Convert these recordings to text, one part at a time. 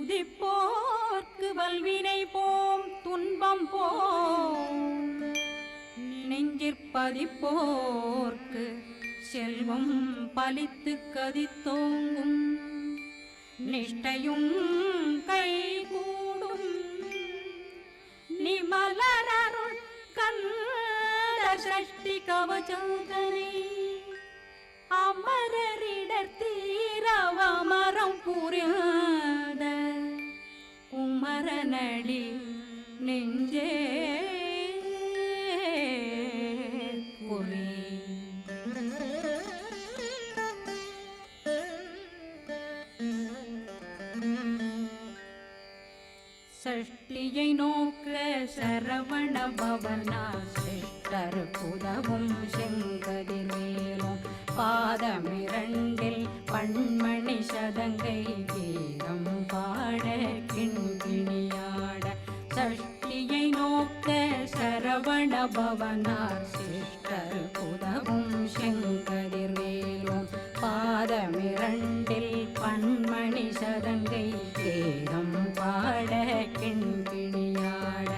துதிப்போர்க்கு வல்வினை போம் துன்பம் போம் நெஞ்சிற்பதிப்போர்க்கு செல்வம் பலித்து கதித்தோங்கும் நிஷ்டையும் கை கூடும் நிமலரருள் கந்த சஷ்டி கவசந்தனை அமரரிடர் தீரவமரம் புரியாத குமரனடி நெஞ்சே குறி சஷ்டியை நோக்க சரவண பவனா சிஷ்டர் புதவும் செங்கதிர்வேலும் பாதமிரண்டில் பண்மணி சதங்கை கீதம் பாட கிண்கிணியாட சஷ்டியை நோக்க சரவண பவனார் சிஷ்டர் புதவும் செங்கதிர்வேலும் பாதமிரண்டில் பண்மணி சதங்கை கீதம் பாட கிண்கிணியாட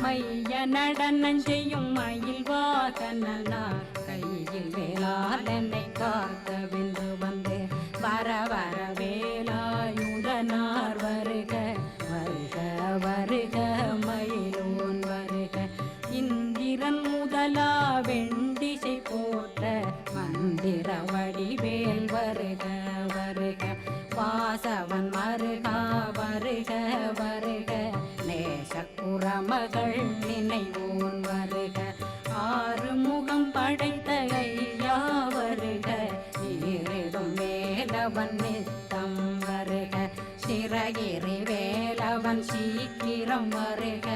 மைய நடனம் செய்யும் மயில் வாகனார் கையில் வேளாளனை காக்கவென்று வந்து வர வர வேலாயுதனார் வருக வருக வருக மயிலோன் வருக இந்திரன் முதலா வெண்டிசை போற்ற மந்திர வடிவேல் வருக வருக வாசவன் மருகா வருக வருக நேசக்குறமகள் நினைவோன் வருக ஆறு முகம் படைத்த ஐயா வருக ஈரிடும் வேலவன் நித்தம் வருக சிறகிரி வேலவன் சீக்கிரம் வருக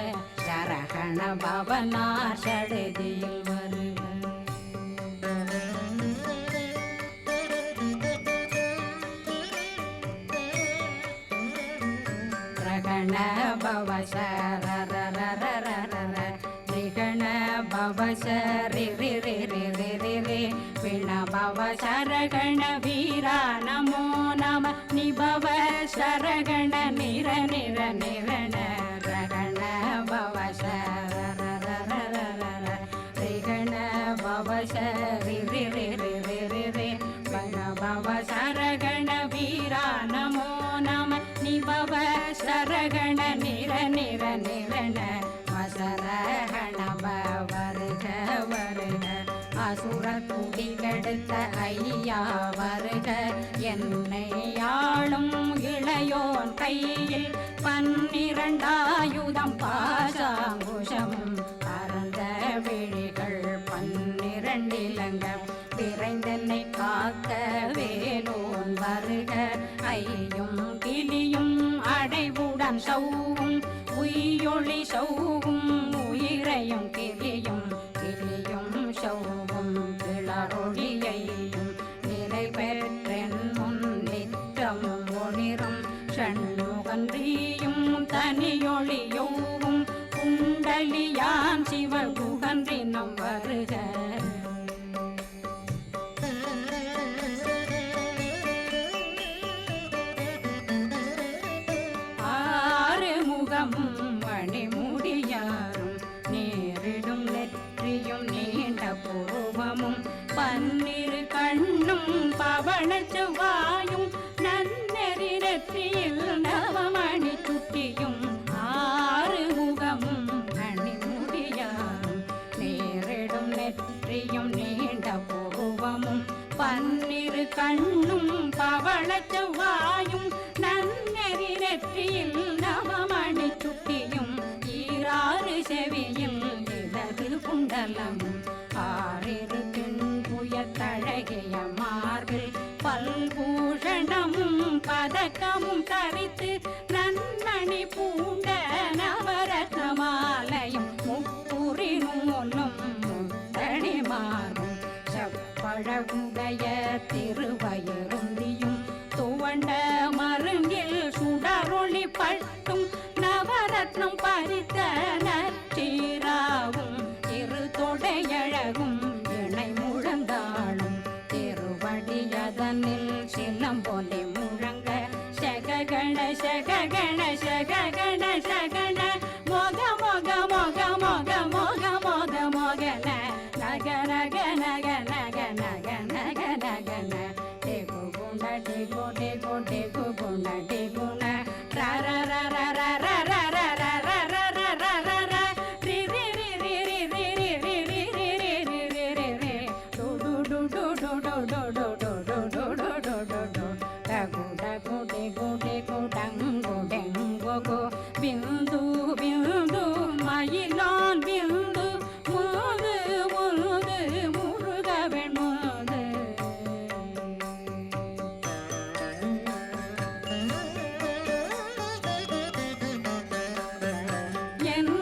சரகண பவனார் சடுதியில் வருக ரகண பவ சரரரரரர ரிகண பவ சரி ரி ரி ரி ரி ரி ரி பிண பவ சரகண வீரா நமோ நம நிபவ சரகண நிர நிர நிரண ரகண பவ சரரரரரர ரிகண பவ சரி ரி ரி ரி ரி ரி ரி பிண பவ சரகண வீரா நமோ நம நிபவ சரகண நிர நிர நிரண வசரகண வருக வருக அசுர குடி கெடுத்த ஐயா வருக என்னை ஆளும் இளையோன் கையில் 12 பாசாங்குஷம் பரந்த விழிகள் 12 இலங்கம் விரைந்தென்னை காக்க வேலோன் வருக ஐயும் கிளியும் அடைவுடன் சௌவும் உயிரொளி சௌவும் உயிரையும் கிளியும் கிளியும் சௌவும் கிளரொளியையும் நிலை பெற்றென் முன் நிற்றமும் ஒளிரும் ஷண்முகன்றியும் தனியொளியோவும் குண்டலியான் சிவகுகன்றினம் வருக மணிமுடியாரும் நேரிடும் நெற்றியும் நீண்ட பூர்வமும் 12 கண்ணும் பவள செவ்வாயும் நன்னெறி நெற்றியில் நவமணி சுட்டியும் 6 முகமும் மணிமுடியாரும் நேரிடும் நெற்றியும் நீண்ட பூர்வமும் 12 கண்ணும் பவள செவ்வாயும் நன்னெறி நெற்றியில் நவமணி சுட்டியும் 6 செவியில் இடது குண்டலம் 6 தின்புயத்தழகிய மார்பில் பல்பூஷணமும் பதக்கமும் தரித்து நன்மணி பூண்ட நவரத்ன மாலையும் முப்புரி நூலும் முத்தணி மாறும் செப்பழகுடைய திருவயருந்தியும் துவண்ட மருங்கில் சுடரொளி பட்டும் நவரத்னம் பறித்த நச்சீராவும் இரு தொடையழகும் இணை முழந்தாளும் திருவடியதனில் சிலம்பொலி முழங்க சககண சககண நக நக நக நக நக ந டேகு குண்ட டேகு டேகு டேகு குண்ட டேகுன ர ர ர ர ர ர ர ர ர ர ர ர ர ர ரி ரி ரி ரி ரி ரி ரி ரி ரி ரி ரி ரி ரி ரி ரி டு டு டு டு டு டு டு டு டு டு டு டு டு டு டு டகு டகு டேகு டேகு டங்கு டெங்கு கு பிந்து பிந்து மயிலான் பிந்து முது முது முருகவன் முது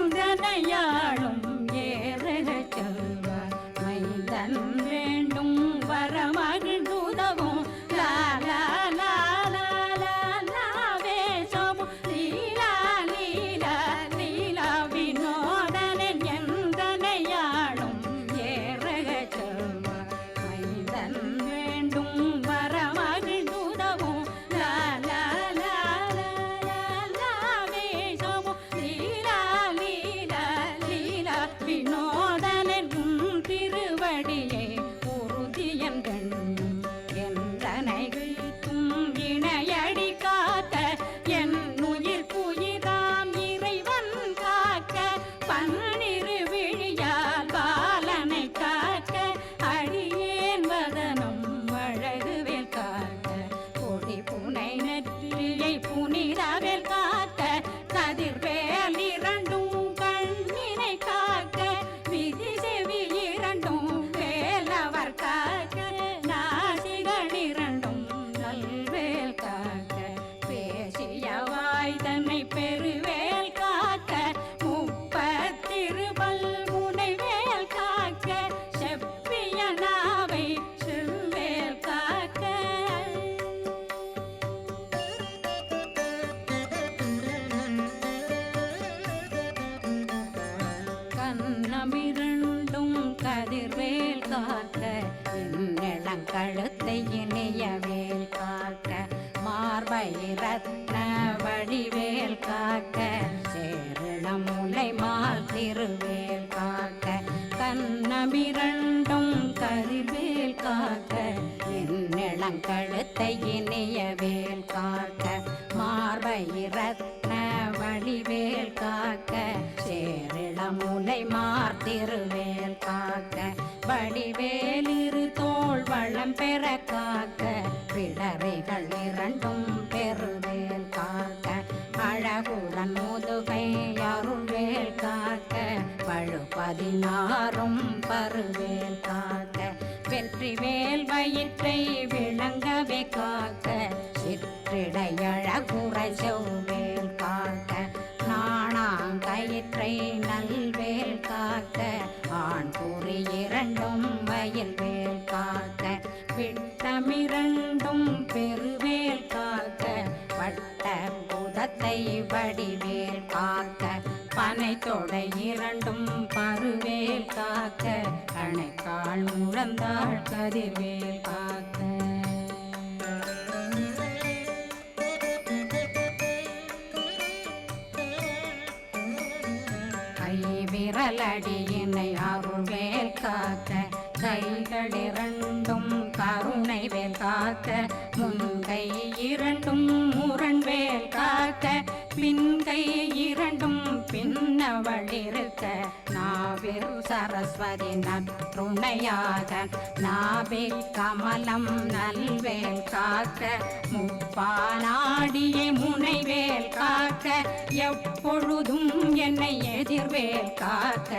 என்றனையாளும் ஏறக செல்வார் மைந்தன் வேண்டும் வரமகிழ்ந்துதவும் லா லா லா லா லா லா வேஷமும் லீலா லீலா லீலா வினோதனன் என்றனையாளும் ஏறக செல்வார் மைந்தன் வேண்டும் வரமகிழ்ந்துதவும் லா லா லா லா லா லா வேஷமும் லீலா லீலா லீலா வினோதனன் திருவடியை உறுதியன் கண்ணும் என்றனை வீழ்த்தும் இணையடி காக்க என் உயிர் குயிராம் இறைவன் காக்க பன்னிரு விழியால் பாலனை காக்க அடியேன் வதனம் அழகுவேல் காக்க கொடி புனை நெற்றியை புனிதவேல் காக்க கதிர்வேல் இரண்டும் கண்ணினை காக்க விதி செவி இரண்டும் வேலவர் காக்க நாசிகள் இரண்டும் நல்வேல் காக்க பேசிய வாய் தன்னை பெருவேல் காக்க முப்பத்திருபல் முனைவேல் காக்க செப்பிய நாவை செவ்வேல் காக்க கண்ணமிரண்டும் கதிர்வேல் காக்க இந்நிலங்கழுத்தை இணையவேல் காக்க மார்பை ரத்ன வடிவேல் காக்க சேரணம் முலை மால் திருவேல் காக்க கண்ணமிரண்டும் கதிர்வேல் காக்க இந்நிலங்கழுத்தை இணையவேல் காக்க மார்பை ரத்ன வடிவேல் காக்க சேரிளமுலை மார்த்திருவேல் காக்க வடிவேலிரு தோள் வளம் பெற காக்க பிடரைகள் இரண்டும் பெருவேல் காக்க அழகுடன் முதுகை அருள்வேல் காக்க பழு 16 பருவேல் காக்க வெற்றிவேல் வயிற்றை விளங்கவே காக்க சிற்றிடையழகுரை செவ்வேல் காக்க நாணாங்கயிற்றை நல்வேல் காக்க ஆண் குறி இரண்டும் வயல்வேல் காக்க விட்டமிரண்டும் பெருவேல் காக்க வட்ட புதத்தை வடிவேல் காக்க பனை தொடை இரண்டும் பருவேல் காக்க அணைக்கால் முழந்தாள் கதிர்வேல் காக்க விரலடியினை அருள்வேல் காக்க கைகள் இரண்டும் கருணை வேல் காக்க முன்கை இரண்டும் முரண்வேல் காக்க பின்கை இரண்டும் பின்னவளிருக்க நாவில் சரஸ்வதி நற்றுணையாக நாபி கமலம் நல்வேல் காக்க முப்பானாடியே முனைவேல் காக்க எப்பொழுதும் என்னை எதிர்வேல் காக்க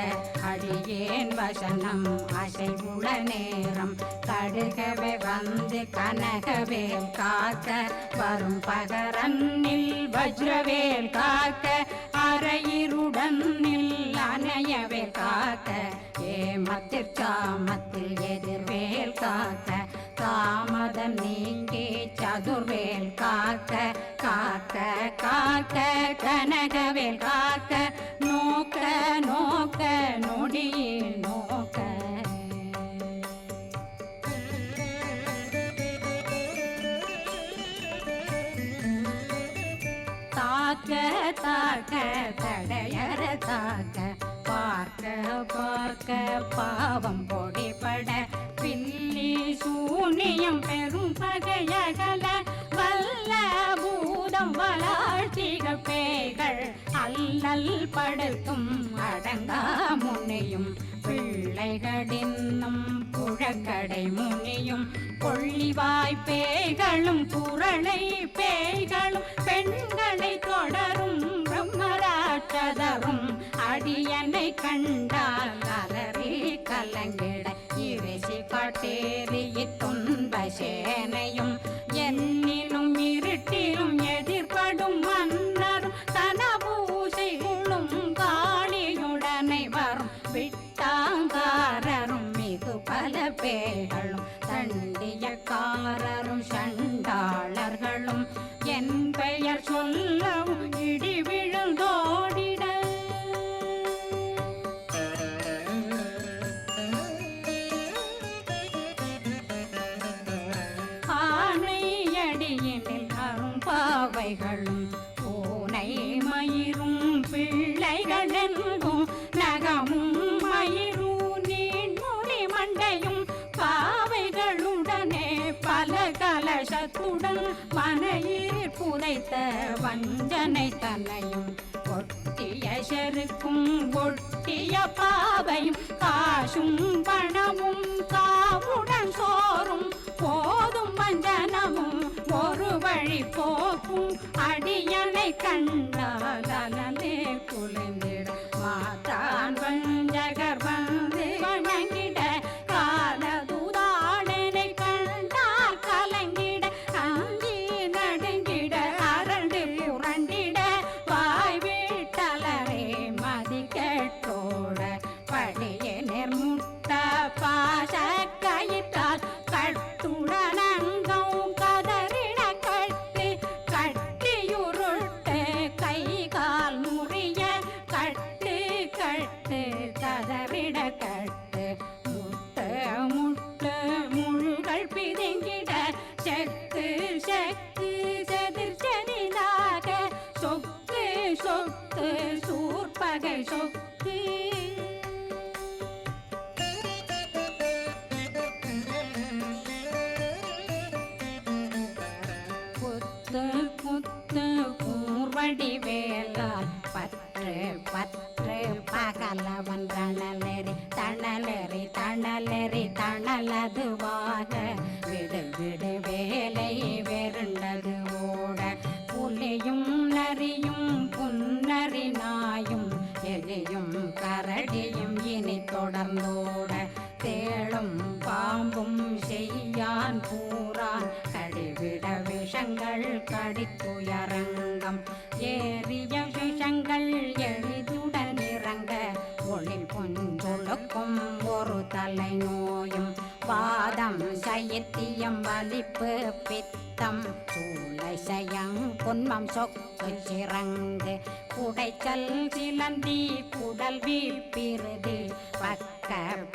அடியேன் வசனம் அசைவுள நேரம் கடுகவே வந்து கனகவேல் காக்க வரும் பகரன்னில் வஜ்ரவேல் காக்க அரையிருடன் அணையவேல் காக்க ஏமத்தில் சாமத்தில் எதிர்வேல் காக்க தாமதம் நீங்கி சதுர்வேல் காக்க காக்க காக்க கனகவேல் காக்க நோக்க நோக்க நொடியில் நோக்க தாக்க தாக்க தடையற தாக்க பார்க்க பார்க்க பாவம் பொடிபட புண்ணியம் பெரும் பகையகல வல்ல பூதம் வளாழ்த்திக பேய்கள் அல்லல் படுத்தும் அடங்கா முன்னையும் பிள்ளைகளின்னும் புழக்கடை முனியும் கொள்ளிவாய் பேய்களும் குரளை பேய்களும் பெண்களை தொடரும் பிரம்மராட்சதரும் அடியனை கண்டால் அலறி கலங்கிட இறைசி காட்டேறிய துன்ப சேனையும் என்னிலும் இருட்டிலும் எதிர்படும் மன்னரும் தனபூசைகளும் காளியுடனை வரும் விட்டாங்காரரும் மிகு பல பேர்களும் தண்டியக்காரரும் சண்டாளர்களும் என் பெயர் சொல்லவும் இடி விழுந்தோடிட ஆனையடியினில் அரும்பாவைகளும் பூனை மயிரும் பிள்ளைகளெங்கும் நகமும் மயிரும் நீண்முடி மண்டையும் பாவைகளுடனே பல கலசத்துடன் மனையில் புதைத்த வஞ்சனை தன்னையும் ஒட்டிய செருக்கும் ஒட்டிய பாவையும் காசும் பணமும் காவுடன் சோறும் போதும் வஞ்சனமும் ஒரு வழி போக்கும் அடியனை கண்டால் அலலே குளிர்ந்திட மாத்தான் வஞ்சகர் வந்து வணங்கிட காலதுதாடனை கண்டால் கலங்கிட அஞ்சி நடுங்கிட அரண்டு புரண்டிட வாய் வீட்டலரே மதி கேட்டோட படிய நிர்முட்ட பாச கயிற்றால் கட்டுடனங்கும் கதறிட கட்டு கட்டியுருட்டு கை கால் முறிய கட்டு கட்டு கதறிட கட்டு முட்டு முட்டு முழுகள் பிதுங்கிட செக்கு செக்கு செதிர் செதிலாக சொக்கு சொக்கு சூர்பகை சொக்கு குத்து குத்து கூர்வடி வேலால் பற்று பற்று பகலவன் தணலெறி தணலெறி தணலெறி தணலதுவாக விடு விடு வேலை வெருண்டது ஓட புலியும் நரியும் புன்னரி நாயும் எலியும் கரடியும் இனி தொடர்ந்தோட தேளும் பாம்பும் செய்யான் பூரான் கடிவிட விஷங்கள் கடித்துயரங்கம் ஏறிய விஷங்கள் எளிதுடன் இறங்க ஒளில் புஞ்சொழுக்கும் ஒரு தலை நோயும் வாதம் சைத்தியம் வலிப்பு பித்தம் சூளை சயம் பொன்மம் சொக்கு சிறங்கு குடைச்சல் சிலந்தி குடல் வீழ்பிருதி பக்க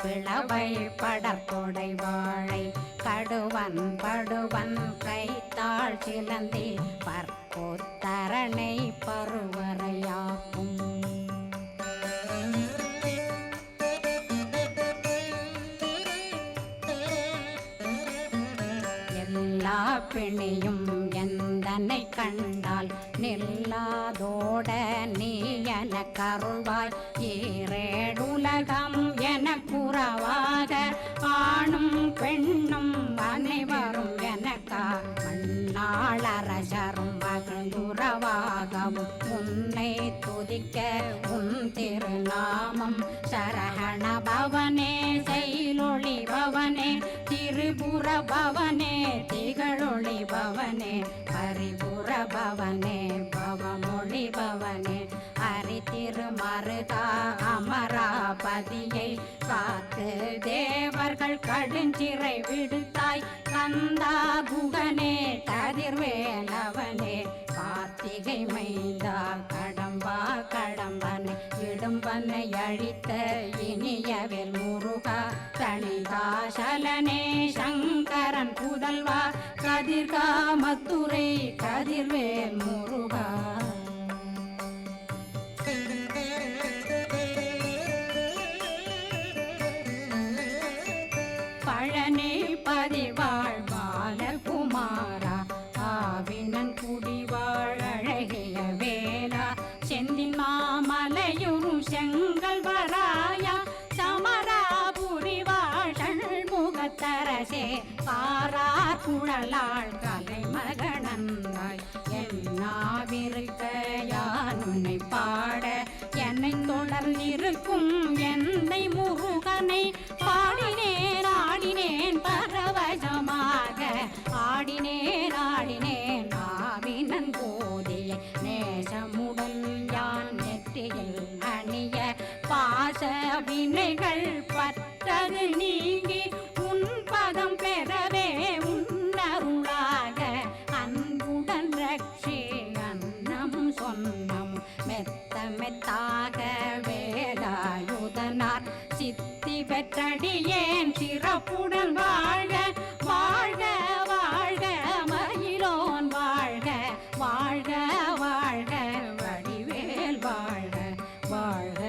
பிளவை படற்கொடை வாழை கடுவன் படுவன் கைத்தாள் சிலந்தி பற்போத்தரணை பருவரையாக்கும் எல்லா பிணியும் எந்தனை கண்டால் நில்லாதோட நீ என கருள்வாய் ஈரேடுலகம் என குறவாக ஆணும் பெண்ணும் அனைவரும் எனக்கா மண்ணாளரசரும் மகிழ்ந்துறவாகவும் உன்னை துதிக்க உன் திருநாமம் சரகண பவனே செயலொளி பவனே திரிபுர பவனே திகழொளி பவனே பரிபுர பவனே பவமொழி பவனே ஹரி திருமருகா அமராபதியை காத்து தேவர்கள் கடுஞ்சிறை விடுத்தாய் கந்தா குகனே கதிர்வேலவனே கார்த்திகை மைந்தா கடம்பா கடம்பனை இடும்பனை அழித்த இனியவேல் முருகா தணிகாசலனே சங்கரன் புதல்வா கதிர்காமத்துரை கதிர்வேல் முருகா பழனி பதிவாழ் பாலகுமாரா ஆவினன் குடிவாழ் அழகிய வேளா செந்தின் மாமலையும் செங்கல் வராயா சமராபுரி வாழல் முகத்தரசே பாரார் குழலாள் கலை மகனந்தாய் என்னாவிருக்க யான் உன்னை பாட என்னை தொடர்ந்திருக்கும் என்னை முருகனை பாடினேன் ஆடினேன் பரவசமாக ஆடினேன் ஆடினேன் ஆவினன் போதிய நேசமுடல் யான் நெற்றியில் அணிய பாச வினைகள் பற்றது நீங்கி உன் பதம் பெறவே உன்னருளாக அன்புடன் ரட்சி அன்னம் சொன்னம் மெத்த மெத்தாக வேலாயுதனார் சித்தி பெற்றடியேன் சிறப்புடன் வாழ்க வாழ்க வாழ்க மயிலோன் வாழ்க வாழ்க வாழ்க வடிவேல் வாழ்க வாழ்க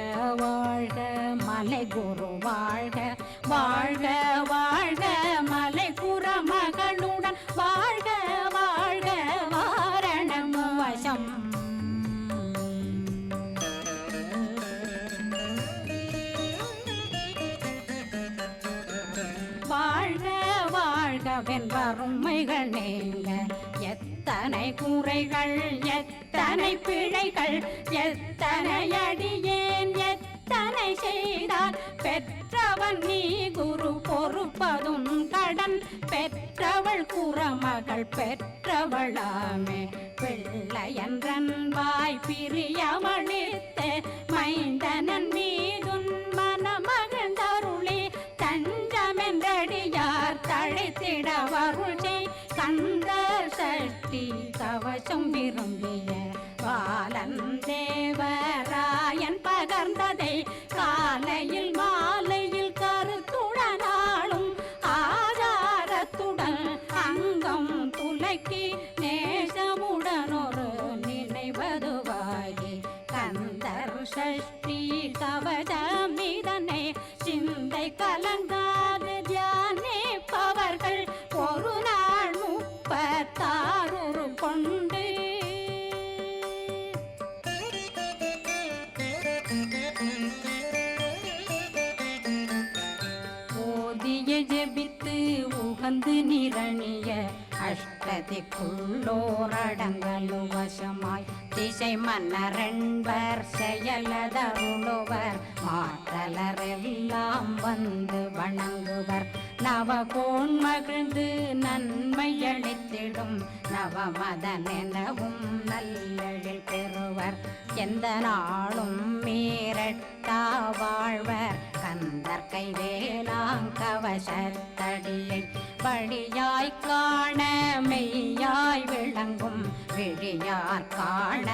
வாழ்க மலை குரு வாழ்க வாழ்க வாழ்க மலை குற மகளுடன் வாழ்க வாழ்க வாரணம் வசம் வாழ்க வாழ்கவென் வறுமைகள் நீங்க எத்தனை குறைகள் எத்தனை பிழைகள் எத்தனை அடியேன் எத்தனை செய்தால் பெற்றவன் நீ குரு பொறுப்பதும் கடன் பெற்றவள் குறமகள் பெற்றவளாமே பிள்ளையன்றன் வாய் பிரியமளித்த மைந்தனன் மீதுன் மனமகந்தருளி தஞ்சமென்றடியார் தழைத்திட வருளை கந்த சஷ்டி கவசம் விரும்பிய பாலன் தேவராயன் பகர்ந்ததை காலையில் மாலையில் கருத்துடனாலும் ஆதாரத்துடன் அங்கம் துலக்கி நேசமுடனொரு நினைவதுவாகி கந்தர் சஷ்டி கவசமிதனை சிந்தை கலங்காது தியானிப்பவர்கள் ஒரு நாள் 36 கொண்டு ஓதிய ஜெபித்து உகந்து நிரணிய அஷ்டதிக்குள்ளோரடங்கலு வசமாய் திசை மன்னரென்பர் செயலதருளுவர் மாற்றலரெல்லாம் வந்து வணங்குவர் நவகோன் மகிழ்ந்து நன்மையளித்திடும் நவமதனெனவும் நல்லெழில் பெறுவர் எந்த நாளும் மீறட்டா வாழ்வர் கந்தர் கைவேலாங்கவசத்தடியை வழியாய் காண மெய்யாய் விளங்கும் விழியார் காண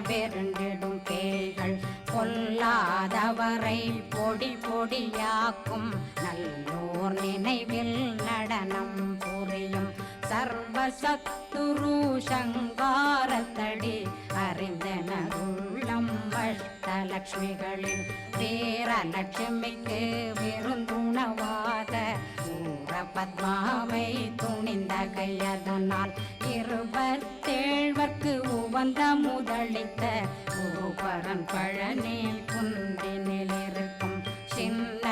வெருண்டிடும் கேள்கள் கொல்லாதவரை பொடி பொடியாக்கும் நல்லோர் நினைவில் நடனம் புரியும் சர்வசத்துரு சங்காரத்தடி அறிந்தனருள்ளம் அஷ்டலட்சுமிகளில் வீரலட்சுமிக்கு விருந்துணவாக பத்மாவை துணிந்த கையதனால் 27 உவந்த முதலித்த குருபரன் பழனி குன்றினில் இருக்கும் சின்ன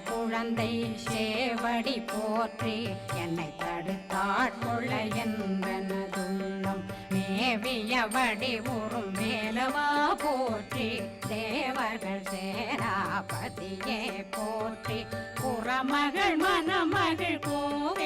குழந்தை சேவடி போற்றி என்னை தடுத்தாட்கொள்ள என்பனதுள்ளம் மேவிய வடிவுறும் மேலவா போற்றி தேவர்கள் சேராபதியே போற்றி புறமகள் மணமகள் கோவே